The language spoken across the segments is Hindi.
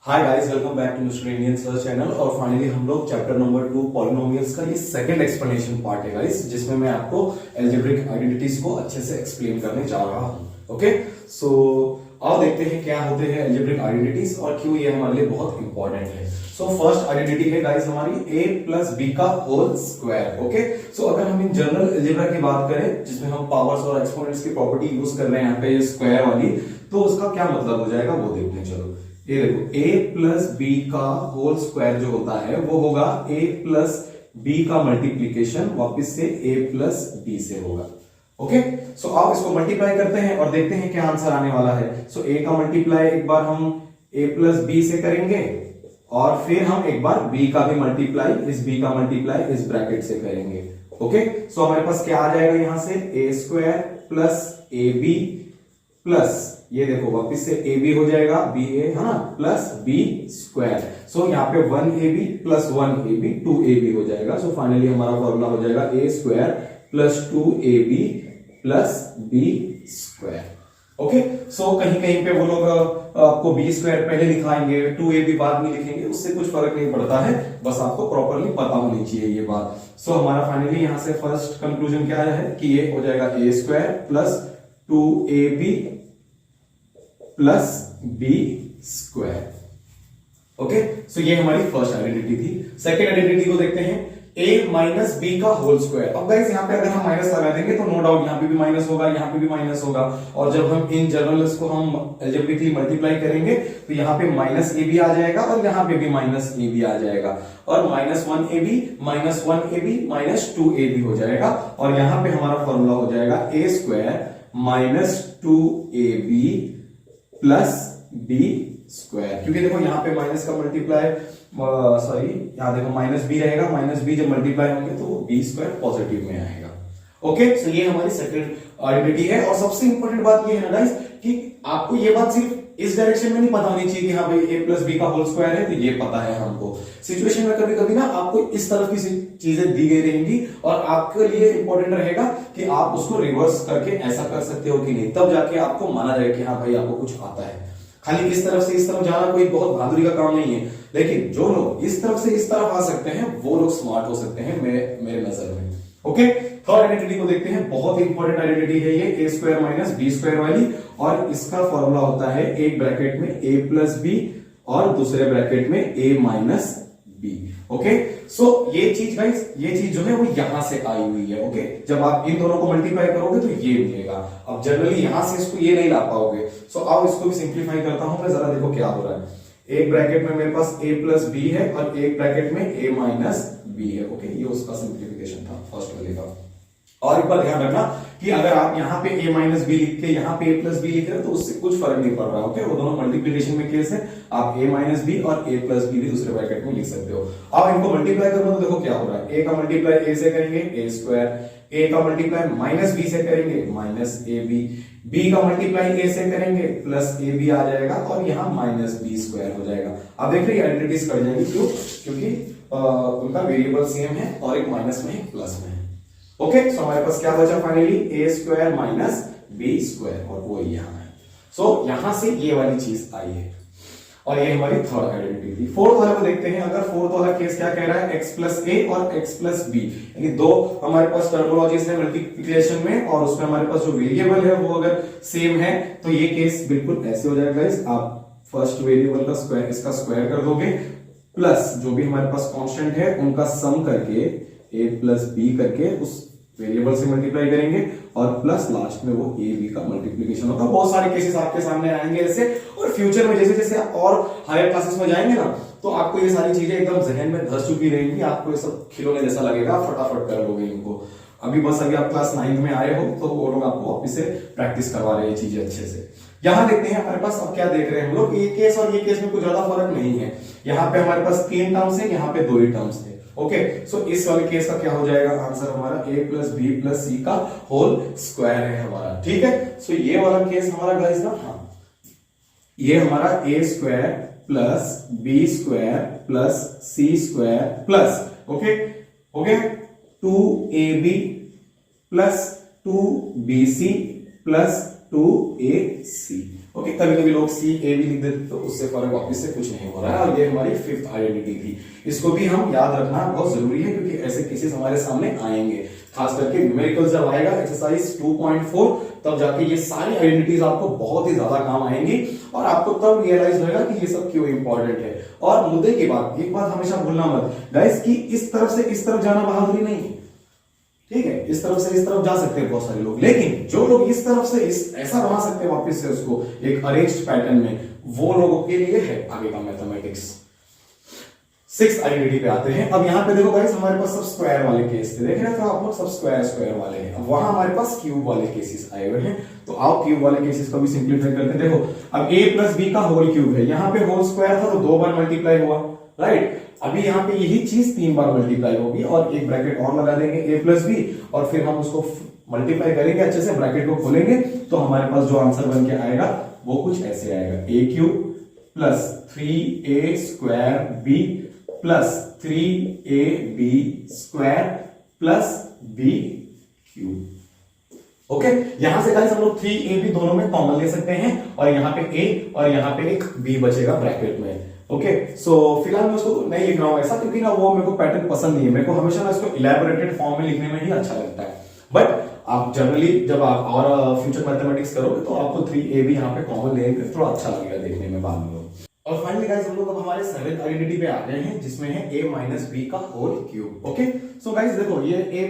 Hi guys, welcome back to Mister Indian Search channel. और फाइनली हम लोग चैप्टर नंबर 2 पॉलिनोमियल्स का ये सेकंड एक्सप्लेनेशन पार्ट है गाइस, जिसमें मैं आपको अलजेब्रिक आइडेंटिटीज को अच्छे से एक्सप्लेन करने जा रहा हूं। ओके, सो आओ देखते हैं क्या होते हैं अलजेब्रिक आइडेंटिटीज और क्यों ये हमारे लिए बहुत इंपॉर्टेंट है। सो फर्स्ट आइडेंटिटी है गाइस हमारी a प्लस बी का होल स्क्वायर। ओके, सो अगर हम इन जनरल अलजेब्रा की बात करें जिसमें हम पावर्स और एक्सपोनेंट्स की प्रॉपर्टी यूज कर रहे हैं यहाँ पे ये स्क्वायर वाली, तो उसका क्या मतलब हो जाएगा वो देखते हैं। चलो ये देखो, a प्लस बी का होल स्क्वायर जो होता है वो होगा a प्लस बी का मल्टीप्लीकेशन वापिस से a प्लस बी से होगा। ओके, सो आप इसको मल्टीप्लाई करते हैं और देखते हैं क्या आंसर आने वाला है। सो a का मल्टीप्लाई एक बार हम a प्लस बी से करेंगे और फिर हम एक बार b का भी मल्टीप्लाई इस b का मल्टीप्लाई इस ब्रैकेट से करेंगे। ओके, सो हमारे पास क्या आ जाएगा यहां से a square plus A B plus ये देखो वापिस से ए बी हो जाएगा बी ए है ना, प्लस बी स्क्वायर। सो यहाँ पे 1ab प्लस 1ab 2ab हो जाएगा। सो फाइनली हमारा फॉर्मूला हो जाएगा a square plus 2ab plus B square. Okay, so कहीं कहीं पे वो लोग आपको बी स्क्वायर पहले लिखाएंगे 2ab बाद में लिखेंगे, उससे कुछ फर्क नहीं पड़ता है, बस आपको प्रॉपरली पता होनी चाहिए ये बात। सो हमारा फाइनली यहां से फर्स्ट कंक्लूजन क्या है कि ये हो जाएगा a square plus 2ab plus B square. Okay, so ये हमारी फर्स्ट आइडेंटिटी थी। सेकेंड आइडेंटिटी को देखते हैं, a माइनस बी का होल स्क्वायर। अब गाइस यहाँ पे अगर हम माइनस लगा देंगे तो नो डाउट यहाँ पे भी माइनस होगा, यहाँ पे भी माइनस होगा, और जब हम इन जनरल्स को हम अलजेब्रिकली मल्टीप्लाई करेंगे तो यहाँ पे माइनस ए बी आ जाएगा और यहाँ पे भी माइनस ए बी आ जाएगा, और minus 1ab minus 1ab minus 2ab हो जाएगा, और यहाँ पे हमारा फॉर्मूला हो जाएगा a square minus 2ab plus B square. क्योंकि देखो यहाँ पे माइनस का मल्टीप्लाई सॉरी यहाँ देखो माइनस बी रहेगा, माइनस बी जब मल्टीप्लाई होंगे तो बी स्क्वायर पॉजिटिव में आएगा। ओके, सो ये हमारी सेकंड आइडेंटिटी है। और सबसे इंपॉर्टेंट बात ये है ना गाइस कि आपको ये बात सिर्फ इस डायरेक्शन में नहीं पता होनी चाहिए कि हाँ भाई a प्लस बी का होल स्क्वायर है, तो ये पता है हमको। सिचुएशन में कभी कभी ना आपको इस तरह की चीजें दी गई रहेंगी और आपके लिए इंपॉर्टेंट रहेगा कि आप उसको रिवर्स करके ऐसा कर सकते हो कि नहीं, तब जाके आपको माना जाए कि हाँ भाई आपको कुछ आता है। खाली इस तरफ से इस तरफ जाना कोई बहुत बहादुरी का काम नहीं है, लेकिन जो लोग इस तरफ से इस तरफ आ सकते हैं वो लोग स्मार्ट हो सकते हैं मेरे नजर में। ओके, थर्ड आइडेंटिटी को देखते हैं, बहुत इंपॉर्टेंट आइडेंटिटी है ये, a square minus B square वाली, और इसका फॉर्मूला होता है एक ब्रैकेट में a प्लस बी और दूसरे ब्रैकेट में a minus B. Okay, so ये चीज गाइस, ये चीज जो है वो यहां से आई हुई है। ओके, जब आप इन दोनों को मल्टीप्लाई करोगे तो ये मिलेगा। अब जनरली यहां से इसको ये नहीं ला पाओगे, सो आओ इसको भी सिंप्लीफाई करता हूं मैं, जरा देखो क्या हो रहा है। एक ब्रैकेट में मेरे पास a प्लस बी है और एक ब्रैकेट में a माइनस बी है। ओके, ये उसका सिंप्लीफिकेशन था फर्स्ट वाले का। और एक बार ध्यान रखना कि अगर आप यहाँ पे a माइनस बी लिख के यहाँ पे a प्लस बी लिख रहे हो तो उससे कुछ फर्क नहीं पड़ रहा। ओके, वो दोनों मल्टीप्लिकेशन में केस है, आप a माइनस बी और a प्लस बी भी दूसरे ब्रैकेट में लिख सकते हो। अब इनको मल्टीप्लाई करो तो देखो क्या हो रहा है, a का मल्टीप्लाई a से करेंगे a स्क्वायर, a का मल्टीप्लाई माइनस बी से करेंगे माइनस ए बी, b का मल्टीप्लाई a से करेंगे प्लस ए बी आ जाएगा और यहाँ माइनस बी स्क्वायर हो जाएगा। अब देख रहे आइडेंटिटीज कट जाएंगी, क्यों? क्योंकि उनका वेरिएबल सेम है और एक माइनस में एक प्लस में है। ओके, सो हमारे पास क्या बचा finally, a square minus B square, और वो यहाँ है। सो यहां से ये वाली चीज आई है और ये हमारी थर्ड आइडेंटिटी थी। फोर्थ वाले को देखते हैं। अगर फोर्थ वाला केस क्या कह रहा है, x प्लस ए और x प्लस बी, यानी दो हमारे पास टर्मिनोलॉजीज है मल्टीप्लिकेशन में, और उसमें हमारे पास जो वेरिएबल है वो अगर सेम है तो ये केस बिल्कुल ऐसे हो जाएगा गाइस। आप फर्स्ट वेरिएबल का स्क्वायर इसका स्क्वायर कर दोगे, प्लस जो भी हमारे पास कांस्टेंट है उनका सम करके a प्लस बी करके उस वेरिएबल से मल्टीप्लाई करेंगे, और प्लस लास्ट में वो ए बी का मल्टीप्लिकेशन होगा। बहुत सारे केसेस आपके सामने आएंगे ऐसे, और फ्यूचर में जैसे जैसे आप और हायर क्लासेस में जाएंगे ना तो आपको ये सारी चीजें एकदम जहन में धस चुकी रहेंगी, आपको ये सब खिलौने जैसा लगेगा, फटाफट कर लोगे इनको। अभी बस अभी आप क्लास 9 में आए हो तो वो लोग आपको वापिस से प्रैक्टिस करवा रहे हैं ये चीजें अच्छे से। यहाँ देखते हैं हमारे पास अब क्या देख रहे हैं हम लोग, ये केस और ये केस में कुछ ज्यादा फर्क नहीं है। यहाँ पे हमारे पास 3 टर्म्स है, यहाँ पे 2 ही टर्म्स है। ओके, सो इस वाले केस का क्या हो जाएगा आंसर हमारा, a प्लस बी प्लस सी का होल स्क्वायर है हमारा। ठीक है, सो ये वाला केस हमारा गाइस ना, हाँ ये हमारा a square plus B square plus C square plus, okay हो गया, 2ab plus 2bc plus 2ac। Okay, कभी कभी लोग सी ए भी लिख देते तो उससे फर्क वापिस से कुछ नहीं हो रहा है। और ये हमारी फिफ्थ आइडेंटिटी थी, इसको भी हम याद रखना बहुत जरूरी है क्योंकि ऐसे केसेस हमारे सामने आएंगे, खास करके न्यूमेरिकल जब आएगा एक्सरसाइज 2.4 तब जाके ये सारी आइडेंटिटीज आपको बहुत ही ज्यादा काम आएंगी और आपको तब रियलाइज होगा कि ये सब क्यों इंपॉर्टेंट है। और मुद्दे की बात, एक बात हमेशा भूलना मत गाइस कि इस तरफ से इस तरफ जाना बहादुरी नहीं है, ठीक है, इस तरफ से इस तरफ जा सकते हैं बहुत सारे लोग, लेकिन जो लोग इस तरफ से इस ऐसा बना सकते हैं वापस से उसको एक अरेंज्ड पैटर्न में, वो लोगों के लिए है आगे का मैथमेटिक्स। सिक्स आइडेंटिटी पे आते हैं। अब यहां पे देखो गाइस हमारे पास सब स्क्वायर वाले केस थे, देख रहे थे आप लोग, सब स्क्वायर स्क्वायर वाले हैं। अब वहां हमारे पास क्यूब वाले केसेस आए हुए हैं, तो आओ क्यूब वाले केसेस को भी सिंप्लीफाई करते हैं। देखो अब a प्लस बी का होल क्यूब है, यहां पे होल स्क्वायर था तो 2 बार मल्टीप्लाई हुआ, राइट। अभी यहाँ पे यही चीज 3 बार मल्टीप्लाई होगी और एक ब्रैकेट और लगा देंगे a प्लस बी, और फिर हम उसको मल्टीप्लाई करेंगे अच्छे से, ब्रैकेट को खोलेंगे तो हमारे पास जो आंसर बन के आएगा वो कुछ ऐसे आएगा, a cube plus 3a square b plus 3ab square plus b cube. Okay, यहां से गाइस हम लोग 3ab दोनों में कॉमन ले सकते हैं और यहां पे a और यहां पे एक b बचेगा ब्रैकेट में। ओके, सो फिलहाल मैं उसको नहीं लिख रहा हूं ऐसा, क्योंकि ना वो मेरे को पैटर्न पसंद नहीं है, मेरे को हमेशा ना इसको इलैबोरेटेड फॉर्म में लिखने में ही अच्छा लगता है। बट आप जनरली जब आप और फ्यूचर मैथमेटिक्स करोगे तो आपको 3ab यहाँ पे कॉमन लेंगे, थोड़ा अच्छा लगेगा देखने में बाद में। और फाइनली गाइस हम लोग अब हमारे सेवेंथ आइडेंटिटी पे आ गए हैं जिसमें है a माइनस बी का whole cube. Okay, so guys देखो ये a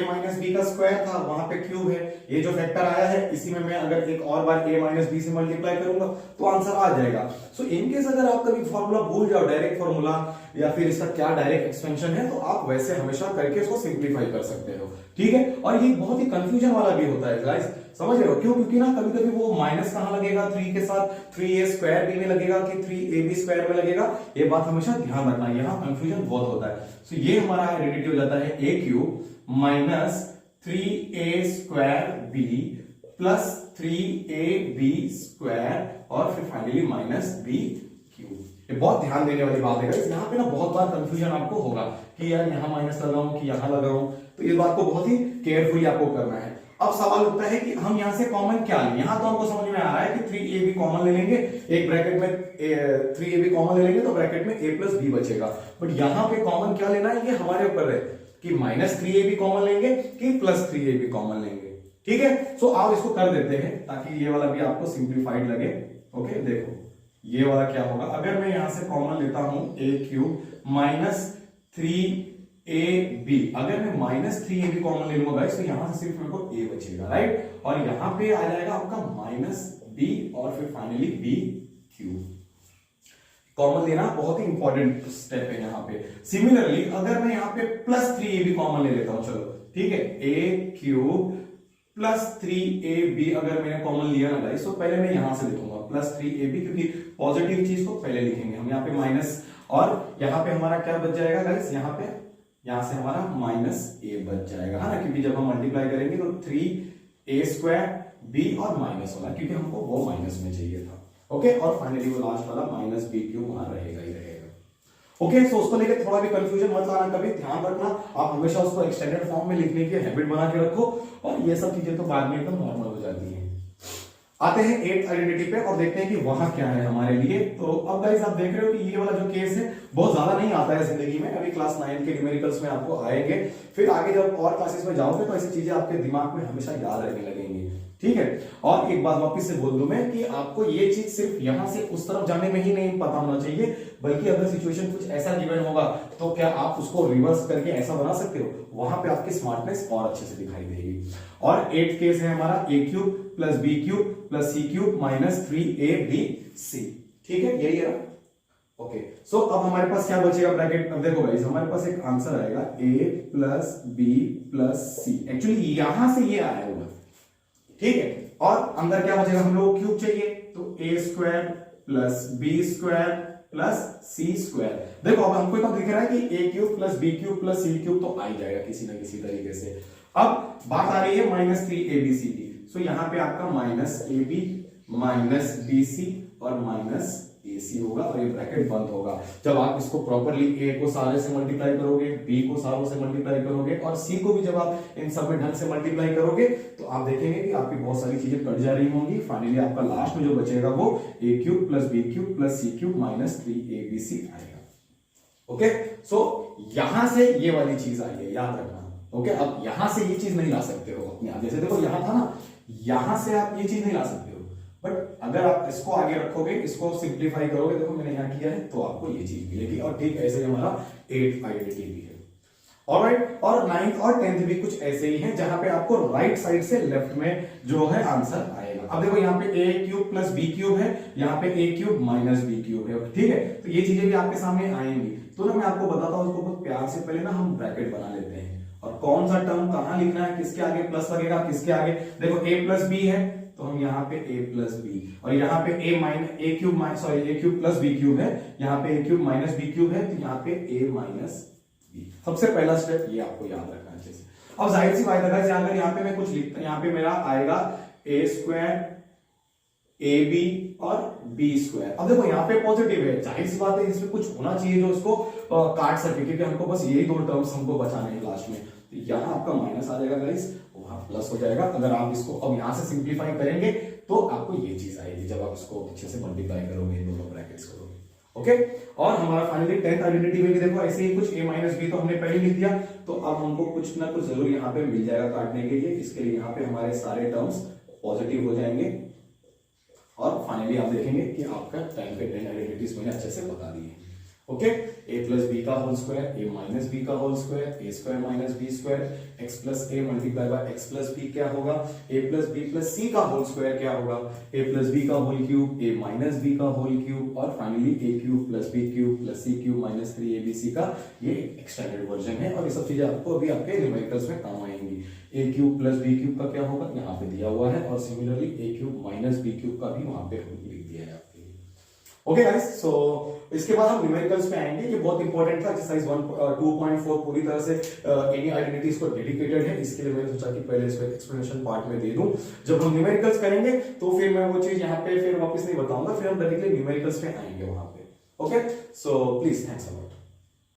माइनस बी का स्क्वायर था, वहां पे क्यूब है, ये जो फैक्टर आया है इसी में मैं अगर एक और बार a माइनस बी से मल्टीप्लाई करूंगा तो आंसर आ जाएगा। सो इनकेस अगर आप कभी फॉर्मूला भूल जाओ, डायरेक्ट फॉर्मूला या फिर इसका क्या डायरेक्ट एक्सपेंशन है, तो आप वैसे हमेशा करके इसको सिंप्लीफाई कर सकते हो, ठीक है। और ये बहुत ही कंफ्यूजन वाला भी होता है गाइस, समझ रहे हो क्यों? क्योंकि ना कभी कभी वो माइनस कहां लगेगा 3 के साथ, 3a स्क्वायर b में लगेगा कि 3ab स्क्वायर में लगेगा, ये बात हमेशा ध्यान रखना, यहाँ कंफ्यूजन बहुत होता है। सो ये हमारा आइडेंटिटी हो जाता है a cube minus 3a square b plus 3ab square और फिर फाइनली माइनस b क्यूब। ये बहुत ध्यान देने वाली बात है गाइस, यहाँ पे ना बहुत बार कंफ्यूजन आपको होगा कि यार यहाँ माइनस लगाऊं कि यहाँ लगाऊं, तो इस बात को बहुत ही केयरफुली आपको करना है। अब सवाल उठता है कि हम यहां से कॉमन क्या लें, यहां तो हमको समझ में आ रहा है कि 3ab कॉमन ले लेंगे, एक ब्रैकेट में 3ab कॉमन ले लेंगे तो ब्रैकेट में a प्लस b बचेगा। बट यहां पे कॉमन क्या लेना है ये हमारे ऊपर है कि माइनस 3ab कॉमन लेंगे कि प्लस 3ab कॉमन लेंगे, ठीक है। सो आप इसको कर देते हैं ताकि ये वाला भी आपको सिंप्लीफाइड लगे। ओके, देखो ये वाला क्या होगा, अगर मैं यहां से कॉमन लेता हूं a क्यूब माइनस 3ab, अगर मैं माइनस 3ab कॉमन ले लूंगा गाइस तो यहां से सिर्फ मेरे को a बचेगा, राइट। और यहां पे आ जाएगा आपका माइनस b और फिर फाइनली b क्यूब। कॉमन लेना बहुत ही इंपॉर्टेंट स्टेप है यहाँ पे। सिमिलरली अगर मैं यहाँ पे प्लस 3ab कॉमन ले लेता हूं, चलो ठीक है, a क्यूब प्लस 3ab अगर मैंने कॉमन लिया ना गाइस, तो पहले मैं यहां से लिखूंगा प्लस 3ab, क्योंकि पॉजिटिव चीज को पहले लिखेंगे हम, यहाँ पे माइनस और यहाँ पे हमारा क्या बच जाएगा गाइस, यहाँ से हमारा माइनस a बच जाएगा, है ना, क्योंकि जब हम मल्टीप्लाई करेंगे तो 3a स्क्वायर b और माइनस वाला, क्योंकि हमको वो माइनस में चाहिए था। ओके, और फाइनली वो लास्ट वाला माइनस b क्यूब वहां रहेगा ही रहेगा। ओके, सो उसको लेकर थोड़ा भी कंफ्यूजन मत लाना, कभी ध्यान रखना, आप हमेशा उसको एक्सटेंडेड फॉर्म में लिखने की हैबिट बना के रखो, और ये सब चीजें तो बाद में एकदम नॉर्मल हो जाती है। आते हैं 8th आइडेंटिटी पे और देखते हैं कि वहां क्या है हमारे लिए। तो अब गाइस आप देख रहे हो कि ये वाला जो केस है बहुत ज्यादा नहीं आता है जिंदगी में, अभी क्लास 9 के न्यूमेरिकल्स में आपको आएंगे, फिर आगे जब और क्लासेस में जाओगे तो ऐसी चीजें आपके दिमाग में हमेशा याद रहने लगेंगी, ठीक है। और एक बात वापस से बोल दूं मैं कि आपको ये चीज सिर्फ यहां से उस तरफ जाने में ही नहीं पता होना चाहिए, बल्कि अगर सिचुएशन कुछ ऐसा गिवन होगा तो क्या आप उसको रिवर्स करके ऐसा बना सकते हो, वहां पे आपकी स्मार्टनेस और अच्छे से दिखाई देगी। और 8th केस है हमारा a cube plus b cube plus c cube minus 3abc, ठीक है, यही है। ओके, सो अब हमारे पास क्या बचेगा ब्रैकेट, अब देखो गाइस हमारे पास एक आंसर आएगा a plus b plus c, actually यहां से ये आया होगा, ठीक है। और अंदर क्या बचेगा, हम लोग क्यूब चाहिए तो a square plus b square plus c square. देखो अब हमको तो दिख रहा है कि a cube plus b cube plus c cube तो आ ही जाएगा किसी ना किसी तरीके से। अब बात आ रही है माइनस 3abc की, सो यहां पे आपका माइनस ab माइनस bc और माइनस ac ABC होगा और ये ब्रैकेट बंद होगा। जब आप इसको प्रॉपरली A को सारे से मल्टीप्लाई करोगे, B को सारों से मल्टीप्लाई करोगे और C को भी जब आप इन सब में ढंग से मल्टीप्लाई करोगे तो आप देखेंगे कि आपकी बहुत सारी चीजें कट जा रही होंगी। फाइनली आपका लास्ट में जो बचेगा वो A³ + B³ + C³ - 3ABC आएगा। ओके, सो यहां से ये वाली चीज आई है, याद रखना। ओके, अब यहां से ये चीज नहीं ला सकते हो अपने आप। जैसे देखो यहां था ना, यहां से आप ये चीज नहीं ला सकते हो, बट अगर आप इसको आगे रखोगे, इसको सिंप्लीफाई करोगे, देखो मैंने यहां किया है, तो आपको ये चीज मिलेगी। और ठीक ऐसे हमारा 8th आइडेंटिटी भी है। ऑलराइट, और 9th और 10th भी कुछ ऐसे ही हैं, जहां पे आपको राइट साइड से लेफ्ट में जो है आंसर आएगा। अब देखो यहाँ पे A³ + B³ है, यहाँ पे A³ - B³ है। ठीक है, तो ये चीजें भी आपके सामने आएंगी। तो ना मैं आपको बताता हूं, उसको बहुत प्यार से पहले ना हम ब्रैकेट बना लेते हैं और कौन सा टर्म कहां लिखना है, किसके आगे प्लस लगेगा, किसके आगे। देखो A + B है तो हम यहाँ पे A + B, और यहाँ पे A³ + B³ है, यहाँ पे A³ - B³ है, तो यहाँ पे A - B। सबसे पहला स्टेप ये आपको याद रखना अच्छे से। अब जाहिर सी बात है, अगर यहाँ पे मैं कुछ लिखता हूं, यहाँ पे मेरा आएगा A² AB और B²। अब देखो यहाँ पे पॉजिटिव है, जाहिर सी बात है इसमें कुछ होना चाहिए जो उसको काट सके, क्योंकि हमको बस यही दो टर्म्स हमको बचाने हैं लास्ट में। तो यहाँ आपका माइनस आ जाएगा गाइस, वहां प्लस हो जाएगा। अगर आप इसको अब यहाँ से सिंप्लीफाई करेंगे तो आपको ये चीज आएगी, जब आप इसको अच्छे से मल्टीप्लाई करोगे, इन दोनों ब्रैकेट्स करोगे। ओके, और हमारा फाइनली 10th आइडेंटिटी में भी देखो ऐसे ही कुछ A - B तो हमने पहले लिख दिया, तो अब हमको कुछ ना कुछ जरूर यहाँ पे मिल जाएगा काटने के लिए। इसके लिए यहाँ पे हमारे सारे टर्म्स पॉजिटिव हो जाएंगे और फाइनली आप देखेंगे कि आपका 10 पे 10 आइडेंटिटीज मैंने अच्छे से बता दी है। ओके, A + B का होल स्क्वायर, A - B का whole square, A² - B², x + A × x + B क्या होगा, A + B + C का होल स्क्वायर क्या होगा, A + B का होल क्यूब, A - B का होल क्यूब, और finally A³ + B³ + C³ - 3ABC का ये एक्सटेंडेड वर्जन है। और ये सब चीजें आपको अभी आपके न्यूमेरिकल्स में काम आएंगी। A³ + B³ का क्या होगा, यहाँ पे दिया हुआ है, और सिमिलरली A³ - B³ का भी वहां पे लिख दिया है आपके लिए। ओके गाइस, सो इसके बाद हम न्यूमेरिकल्स पे आएंगे। ये बहुत इंपॉर्टेंट था, एक्सरसाइज 2.4 पूरी तरह से एनी आइडेंटिटीज को डेडिकेटेड है। इसके लिए मैंने सोचा कि पहले इसको एक्सप्लेनेशन पार्ट में दे दूं। जब हम न्यूमेरिकल्स करेंगे तो फिर मैं वो चीज यहाँ पे फिर वापस नहीं बताऊंगा, फिर हम डायरेक्टली न्यूमेरिकल्स पे आएंगे वहां पे। Okay, so please thanks a lot.